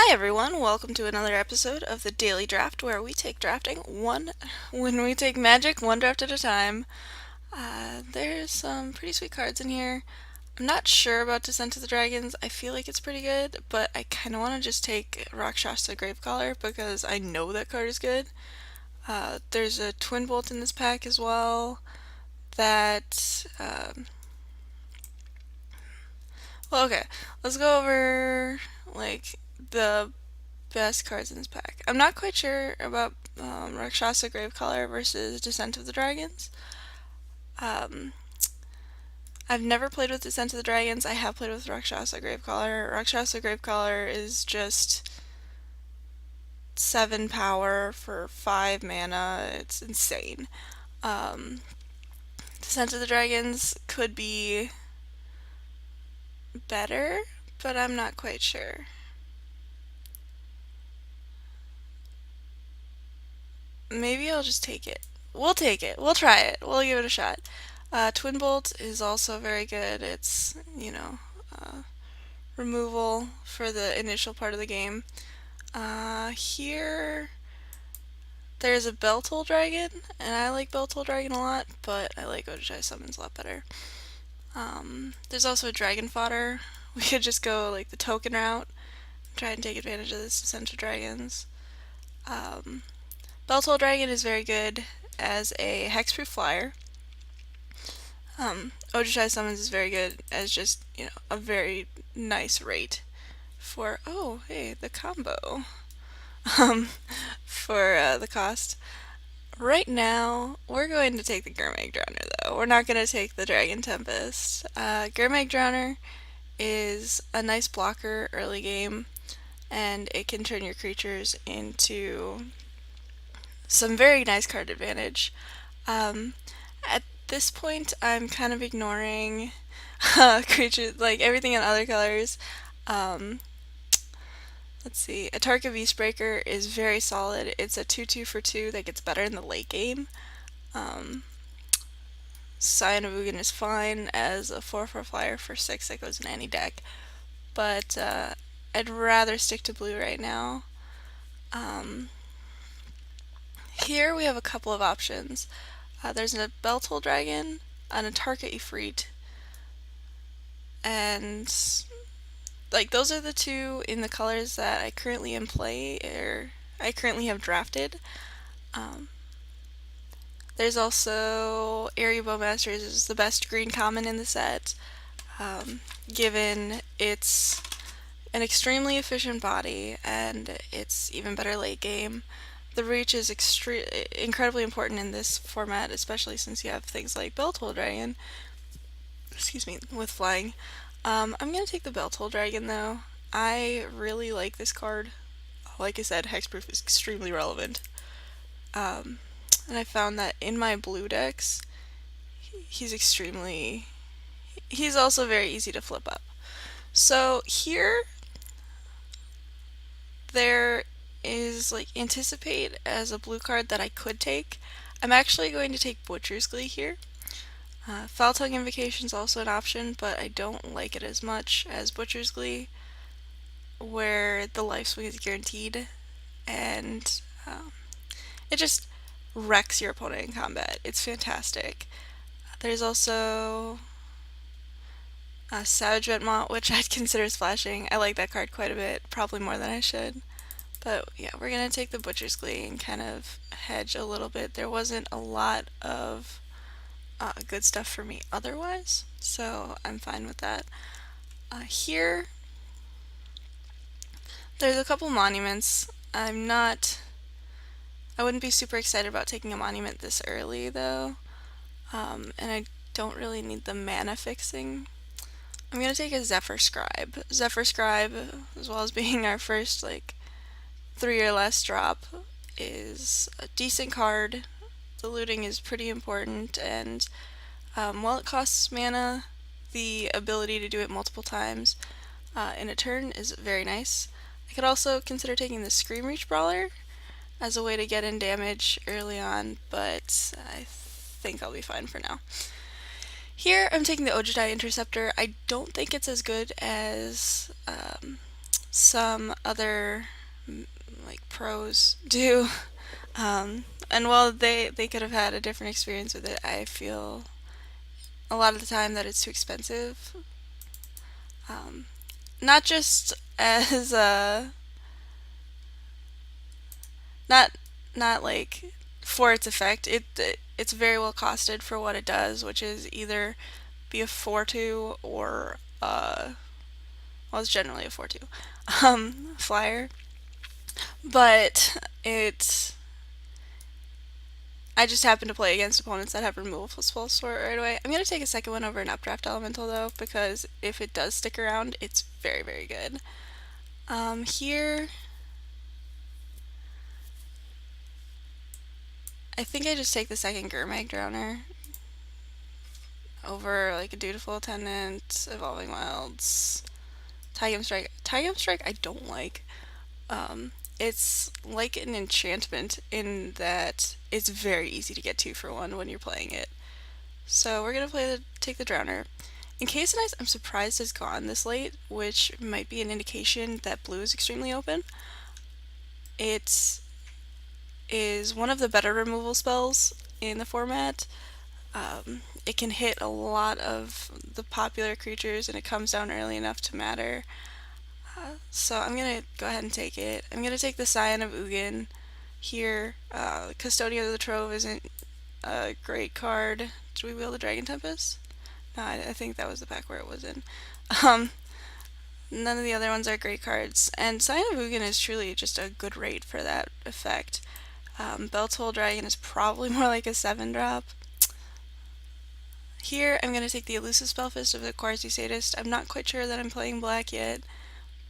Hi everyone, welcome to another episode of the Daily Draft where we take when we take Magic one draft at a time. There's some pretty sweet cards in here. I'm not sure about Descent of the Dragons. I feel like it's pretty good, but I kind of want to just take Rakshasa Gravecaller because I know that card is good. There's a Twin Bolt in this pack as well that, well, okay, let's go over, the best cards in this pack. I'm not quite sure about Rakshasa Gravecaller versus Descent of the Dragons. Um, I've never played with Descent of the Dragons. I have played with Rakshasa Gravecaller. Rakshasa Gravecaller is just 7 power for 5 mana. It's insane. Um, Descent of the Dragons could be better, but I'm not quite sure. Maybe I'll just take it. We'll take it. We'll try it. We'll give it a shot. Twin Bolt is also very good. It's, removal for the initial part of the game. Here, there's a Beltol Dragon, and I like Beltol Dragon a lot, but I like Ojutai Summons a lot better. There's also a Dragon Fodder. We could just go like the token route, try and take advantage of this Descent of Dragons. Beltol Dragon is very good as a hexproof flyer. Ojutai Summons is very good as just, a very nice rate for, oh, hey, the combo, um, for the cost. Right now, we're going to take the Gurmag Drowner, though. We're not going to take the Dragon Tempest. Gurmag Drowner is a nice blocker early game, and it can turn your creatures into some very nice card advantage. At this point, I'm kind of ignoring creatures, like everything in other colors. Um, let's see. Atarka Beastbreaker is very solid. It's a 2/2 for 2 that gets better in the late game. Scion of Ugin is fine as a 4/4 flyer for 6 that goes in any deck, but I'd rather stick to blue right now. Here we have a couple of options. There's a Beltol Dragon, an Atarka Ifrit, and like those are the two in the colors that I currently in play or I currently have drafted. There's also Area Bowmasters is the best green common in the set, given it's an extremely efficient body and it's even better late game. The reach is incredibly important in this format, especially since you have things like Beltol Dragon, excuse me, with flying. I'm going to take the Beltol Dragon though. I really like this card. Like I said, hexproof is extremely relevant. And I found that in my blue decks, he's also very easy to flip up. So here, there is like Anticipate as a blue card that I could take. I'm actually going to take Butcher's Glee here. Foul Tongue Invocation is also an option, but I don't like it as much as Butcher's Glee, where the life swing is guaranteed, and it just wrecks your opponent in combat. It's fantastic. There's also Savage Ventmont, which I'd consider splashing. I like that card quite a bit, probably more than I should. But yeah, we're going to take the Butcher's Glee and kind of hedge a little bit. There wasn't a lot of good stuff for me otherwise, so I'm fine with that. Here, there's a couple monuments. I wouldn't be super excited about taking a monument this early though, and I don't really need the mana fixing. I'm going to take a Zephyr Scribe. Zephyr Scribe, as well as being our first 3 or less drop, is a decent card. The looting is pretty important, and while it costs mana, the ability to do it multiple times in a turn is very nice. I could also consider taking the Scream Reach Brawler as a way to get in damage early on, but I think I'll be fine for now. Here I'm taking the Ojutai Interceptor. I don't think it's as good as some other like pros do. And while they could have had a different experience with it, I feel a lot of the time that it's too expensive. Um, Not just as not not like for its effect. It's very well costed for what it does, which is either be a 4-2 or well, it's generally a 4-2 flyer. But it's I just happen to play against opponents that have removal spells for it right away. I'm going to take a second one over an Updraft Elemental, though, because if it does stick around, it's very, very good. Here, I think I just take the second Gurmag Drowner over, like, a Dutiful Attendant, Evolving Wilds, Tygum Strike. Tygum Strike I don't like. It's like an enchantment in that it's very easy to get 2 for 1 when you're playing it. So we're gonna take the Drowner. In case of Ice, I'm surprised it's gone this late, which might be an indication that blue is extremely open. It is one of the better removal spells in the format. It can hit a lot of the popular creatures and it comes down early enough to matter. So I'm gonna go ahead and take it. I'm gonna take the Scion of Ugin here. Custodian of the Trove isn't a great card. Did we wheel the Dragon Tempest? No, I think that was the pack where it was in. Um, None of the other ones are great cards, and Scion of Ugin is truly just a good rate for that effect. Beltoll Dragon is probably more like a 7-drop. Here, I'm going to take the Elusive Spellfist of the Quasi Sadist. I'm not quite sure that I'm playing black yet,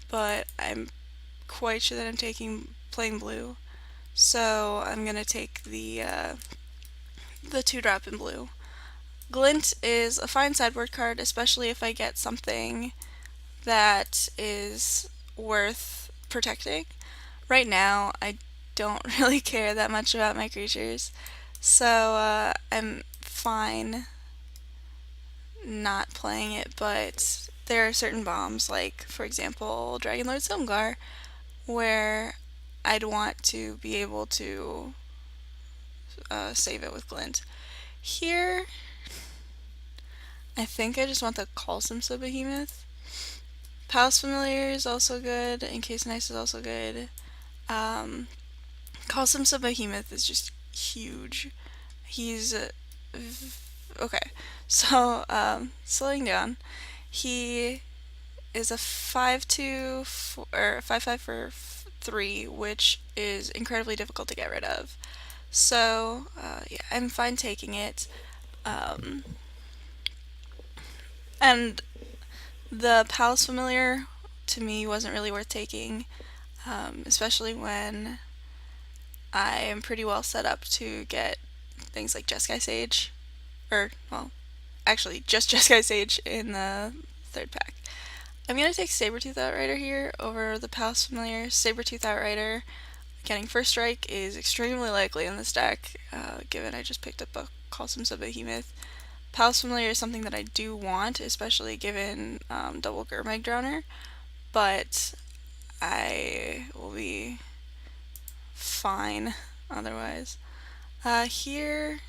but I'm quite sure that I'm playing blue. So I'm going to take the 2-drop in blue. Glint is a fine sideboard card, especially if I get something that is worth protecting. Right now, I don't really care that much about my creatures, so I'm fine not playing it, but there are certain bombs, like, for example, Dragonlord Silmgar, where I'd want to be able to save it with Glint. Here, I think I just want the Callsome Behemoth. Palace Familiar is also good, Encased in Ice is also good. Callsome Behemoth is just huge. He's okay. So slowing down, he is a 5/2 or 5/5 for 3, which is incredibly difficult to get rid of. So yeah, I'm fine taking it. And the Palace Familiar to me wasn't really worth taking, especially when I am pretty well set up to get things like Jeskai Sage, or, well, actually just Jeskai Sage in the 3rd pack. I'm going to take Sabertooth Outrider here over the Palace Familiar. Sabertooth Outrider getting first strike is extremely likely in this deck, given I just picked up a Callsome Behemoth. Palace Familiar is something that I do want, especially given double Gurmag Drowner, but I will be fine otherwise. Here,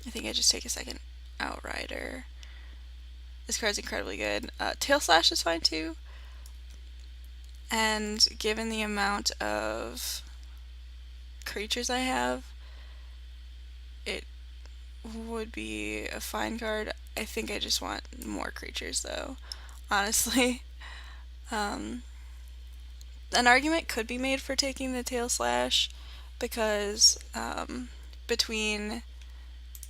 I think I just take a second Outrider. This card's incredibly good. Tail Slash is fine too, and given the amount of creatures I have, it would be a fine card. I think I just want more creatures though, honestly. An argument could be made for taking the Tail Slash because between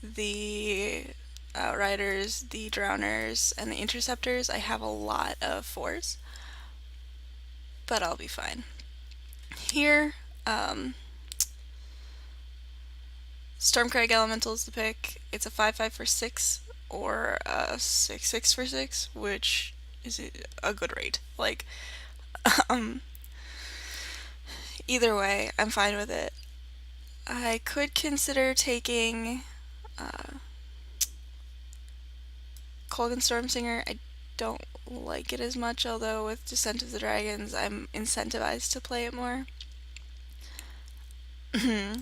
the Outriders, the Drowners, and the Interceptors, I have a lot of 4s, but I'll be fine. Here, Stormcrag Elemental is the pick. It's a 5/5 for 6 or a 6/6 for 6, which is a good rate. Like, either way, I'm fine with it. I could consider taking Kolgan Stormsinger. I don't like it as much, although with Descent of the Dragons I'm incentivized to play it more.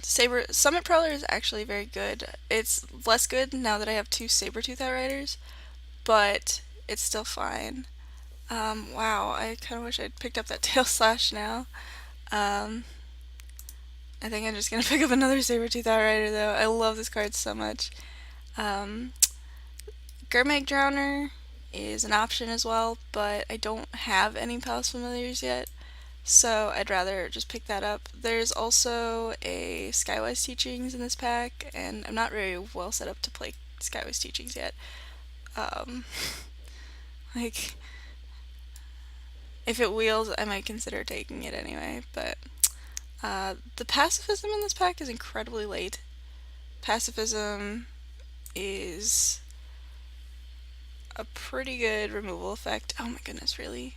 Saber Summit Prowler is actually very good. It's less good now that I have two Sabertooth Outriders, but it's still fine. Wow, I kind of wish I'd picked up that Tail Slash now. Um, I think I'm just gonna pick up another Sabertooth Outrider though. I love this card so much. Um, Gurmag Drowner is an option as well, but I don't have any Palace Familiars yet, so I'd rather just pick that up. There's also a Skywise Teachings in this pack, and I'm not very well set up to play Skywise Teachings yet. Um, like, if it wheels, I might consider taking it anyway, but the pacifism in this pack is incredibly late. Pacifism is a pretty good removal effect. Oh my goodness, really?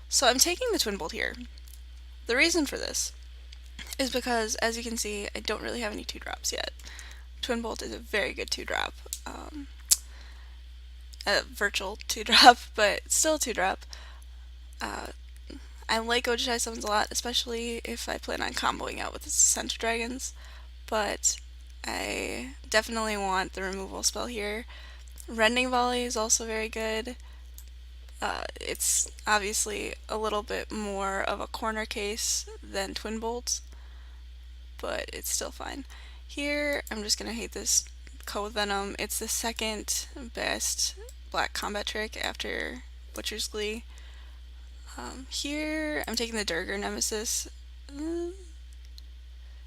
So I'm taking the Twin Bolt here. The reason for this is because, as you can see, I don't really have any 2-drops yet. Twin Bolt is a very good 2-drop. A virtual 2-drop, but still a 2-drop. I like Ojutai summons a lot, especially if I plan on comboing out with the Center Dragons, but I definitely want the removal spell here. Rending Volley is also very good. It's obviously a little bit more of a corner case than Twin Bolts, but it's still fine. Here, I'm just gonna hate this Code Venom. It's the second best black combat trick after Butcher's Glee. Here, I'm taking the Durger Nemesis.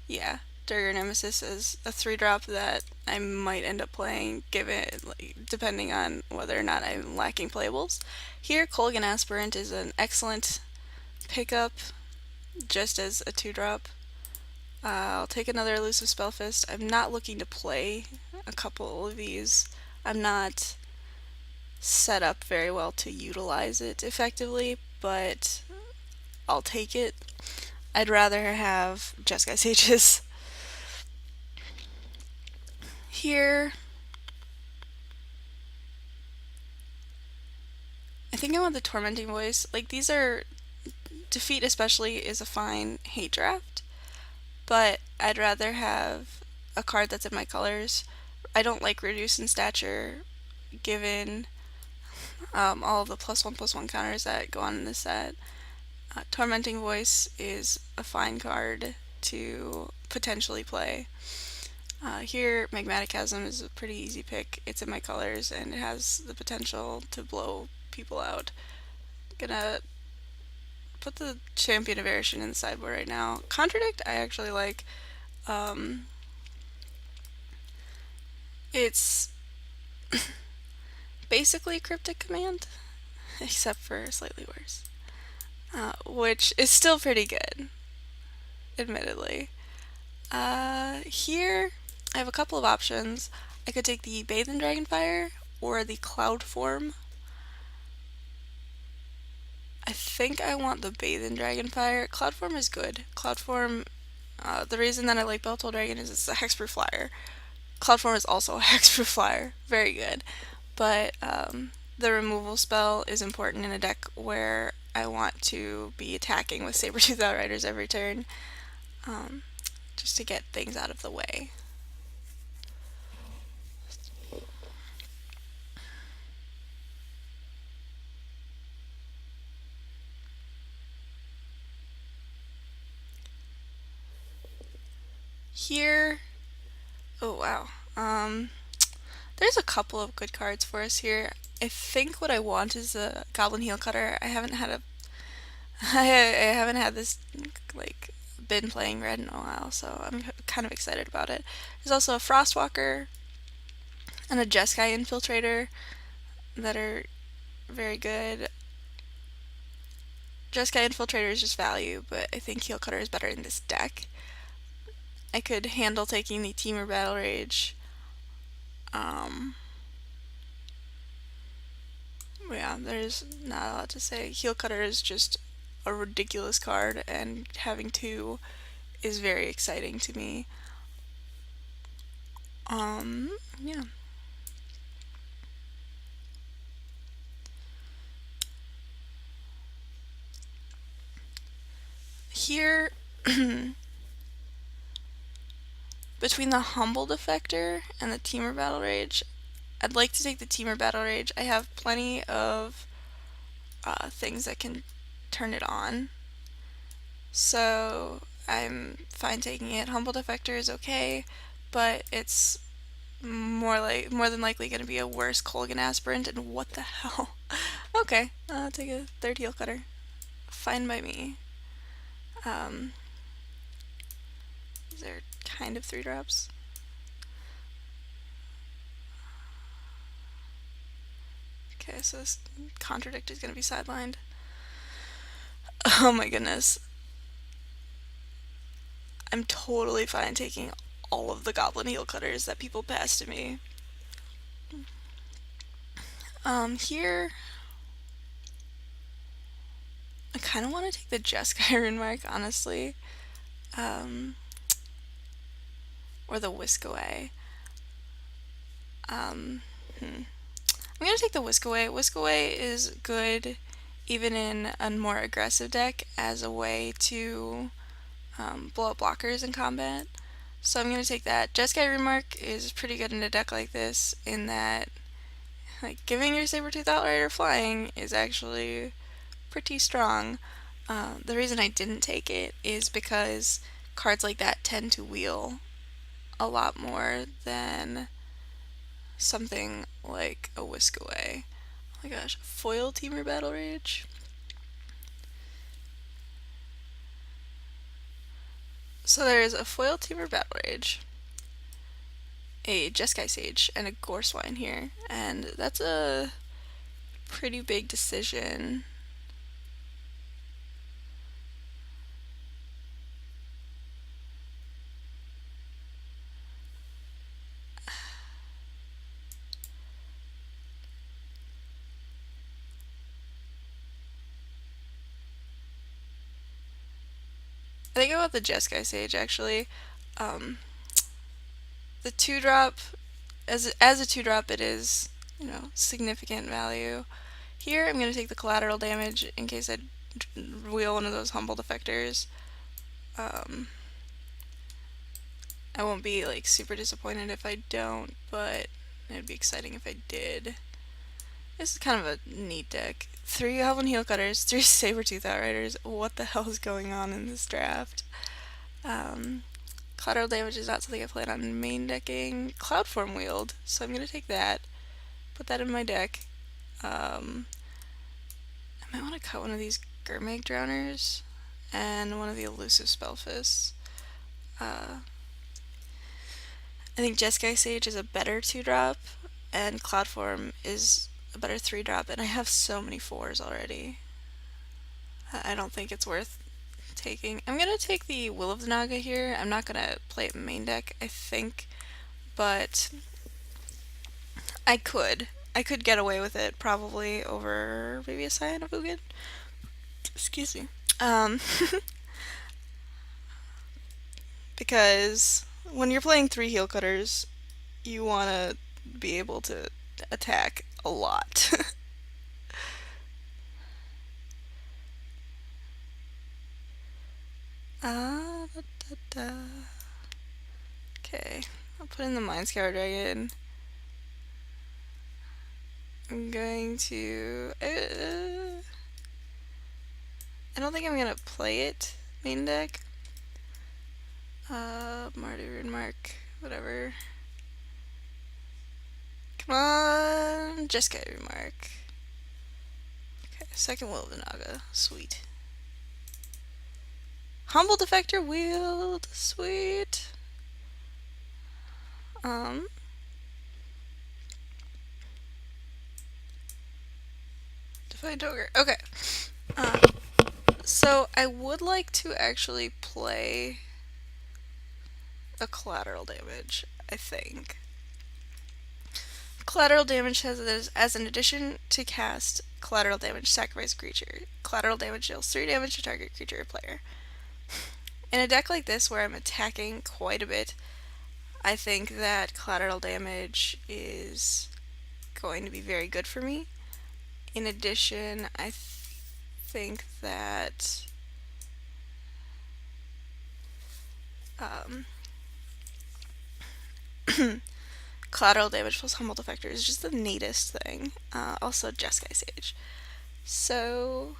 Yeah, Durger Nemesis is a 3-drop that I might end up playing, depending on whether or not I'm lacking playables. Here, Kolgan Aspirant is an excellent pickup, just as a 2-drop. I'll take another Elusive Spellfist. I'm not looking to play a couple of these. I'm not set up very well to utilize it effectively, but I'll take it. I'd rather have Jeskai Sages. Here, I think I want the Tormenting Voice. Like, these are... Defeat especially is a fine hate draft, but I'd rather have a card that's in my colors. I don't like Reduce in Stature, given all of the +1/+1 counters that go on in this set. Tormenting Voice is a fine card to potentially play. Here, Magmatic Chasm is a pretty easy pick. It's in my colors, and it has the potential to blow people out. Gonna put the Champion of Erishin in the sideboard right now. Contradict, I actually like. It's basically Cryptic Command, except for slightly worse. Which is still pretty good, admittedly. Here, I have a couple of options. I could take the Bathe in Dragonfire or the Cloud Form. I think I want the Bathe in Dragonfire. Cloud Form is good. Cloud Form, the reason that I like Beltold Dragon is it's a hexproof flyer. Cloud Form is also a hexproof flyer. Very good. But the removal spell is important in a deck where I want to be attacking with Sabertooth Outriders every turn, just to get things out of the way. Here, oh wow, there's a couple of good cards for us here. I think what I want is a Goblin Heel Cutter. I haven't had I haven't had this, like, been playing Red in a while, so I'm kind of excited about it. There's also a Frostwalker and a Jeskai Infiltrator that are very good. Jeskai Infiltrator is just value, but I think Heel Cutter is better in this deck. I could handle taking the Temur Battle Rage. Yeah, there's not a lot to say. Heel Cutter is just a ridiculous card, and having two is very exciting to me. Yeah. here, between the Humble Defector and the Teamer Battle Rage, I'd like to take the Teamer Battle Rage. I have plenty of things that can turn it on, so I'm fine taking it. Humble Defector is okay, but it's more than likely going to be a worse Colgan Aspirant, and what the hell? Okay, I'll take a third Heel Cutter. Fine by me. These are kind of 3-drops. Okay, so this Contradict is going to be sidelined. Oh my goodness. I'm totally fine taking all of the Goblin Heel Cutters that people pass to me. Here, I kind of want to take the Jeskai Runmark, honestly. Or the Whisk Away. I'm going to take the Whisk Away. Whisk Away is good even in a more aggressive deck as a way to blow up blockers in combat. So I'm going to take that. Jeskai Remark is pretty good in a deck like this in that giving your Sabertooth Outrider flying is actually pretty strong. The reason I didn't take it is because cards like that tend to wheel a lot more than something like a Whisk Away. Oh my gosh, foil Teamer Battle Rage? So there's a foil Teamer Battle Rage, a Jeskai Sage, and a Gorswine here, and that's a pretty big decision. I think about the Jeskai Sage actually. The 2-drop, as a 2-drop, it is, significant value. Here I'm going to take the collateral damage in case I wheel one of those Humble Defectors. I won't be super disappointed if I don't, but it'd be exciting if I did. This is kind of a neat deck. 3 Goblin Heel Cutters, 3 Sabertooth Outriders. What the hell is going on in this draft? Collateral damage is not something I plan on main decking. Cloudform Wield, so I'm going to take that. Put that in my deck. I might want to cut one of these Gurmag Drowners and one of the Elusive Spellfists. I think Jeskai Sage is a better 2-drop, and Cloudform is a better 3-drop, and I have so many 4s already. I don't think it's worth taking. I'm going to take the Will of the Naga here. I'm not going to play it main deck, I think, but I could. I could get away with it probably over maybe a Scion of Ugin. Excuse me. Because when you're playing 3 Heel Cutters, you want to be able to attack a lot. Okay, I'll put in the Mind Scour Dragon. I'm going to... I don't think I'm going to play it main deck. Mardu Runmark, whatever. Come on, Jeskai Runmark. Okay, second Will of the Naga, sweet. Humble Defector Wield, sweet. Defiant Ogre, okay. So I would like to actually play a collateral damage, I think. Collateral damage has as an addition to cast collateral damage, sacrifice a creature. Collateral damage deals 3 damage to target creature or player. In a deck like this where I'm attacking quite a bit, I think that collateral damage is going to be very good for me. In addition, I think that um, collateral damage plus humble defector is just the neatest thing. Also, Jeskai Sage. So,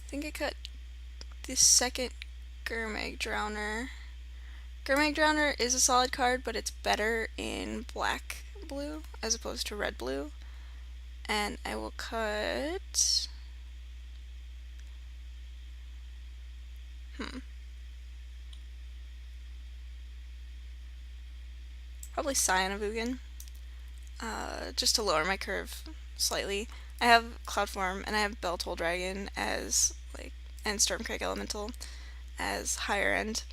I think I cut the second Gurmag Drowner. Gurmag Drowner is a solid card, but it's better in black-blue as opposed to red-blue. And I will cut... Probably Scion of Ugin, just to lower my curve slightly. I have Cloud Form and I have Belltoll Dragon as and Stormcrag Elemental as higher end.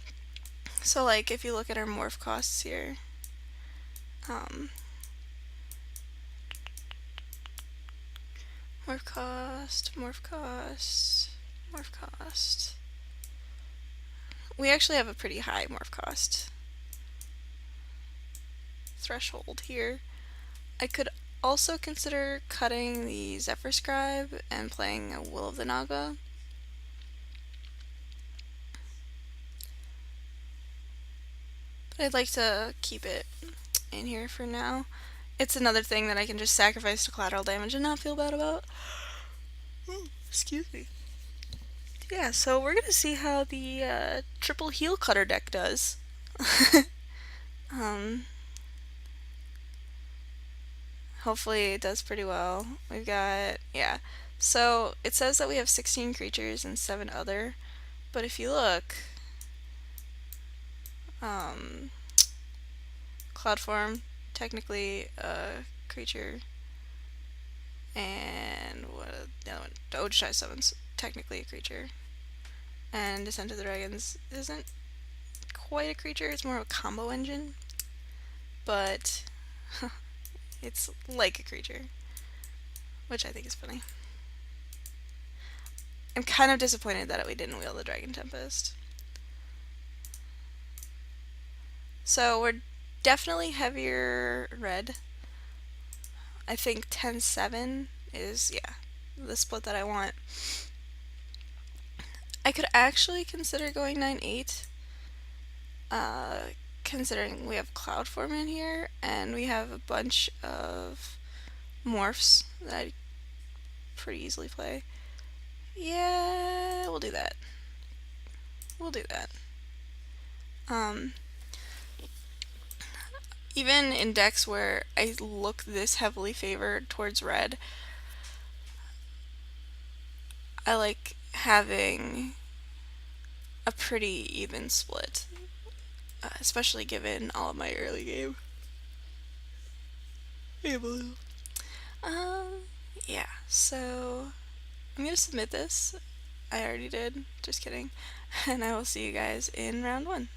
So like if you look at our morph costs here, morph cost, morph cost, morph cost. We actually have a pretty high morph cost threshold here. I could also consider cutting the Zephyr Scribe and playing a Will of the Naga. But I'd like to keep it in here for now. It's another thing that I can just sacrifice to collateral damage and not feel bad about. Excuse me. Yeah, so we're gonna see how the triple heel cutter deck does. Hopefully it does pretty well. We've got, yeah. So it says that we have 16 creatures and 7 other, but if you look, Cloud Form, technically a creature, and what the other one? Edutaining Summons, technically a creature, and Descent of the Dragons isn't quite a creature, it's more of a combo engine, but it's like a creature, which I think is funny. I'm kind of disappointed that we didn't wheel the Dragon Tempest. So we're definitely heavier red. I think 10-7 is, yeah, the split that I want. I could actually consider going 9-8, considering we have Cloud Form in here, and we have a bunch of morphs that I pretty easily play. Yeah, we'll do that. We'll do that. Even in decks where I look this heavily favored towards red, I like having a pretty even split, especially given all of my early game. Yeah, so I'm gonna submit this. I already did, just kidding. And I will see you guys in round 1.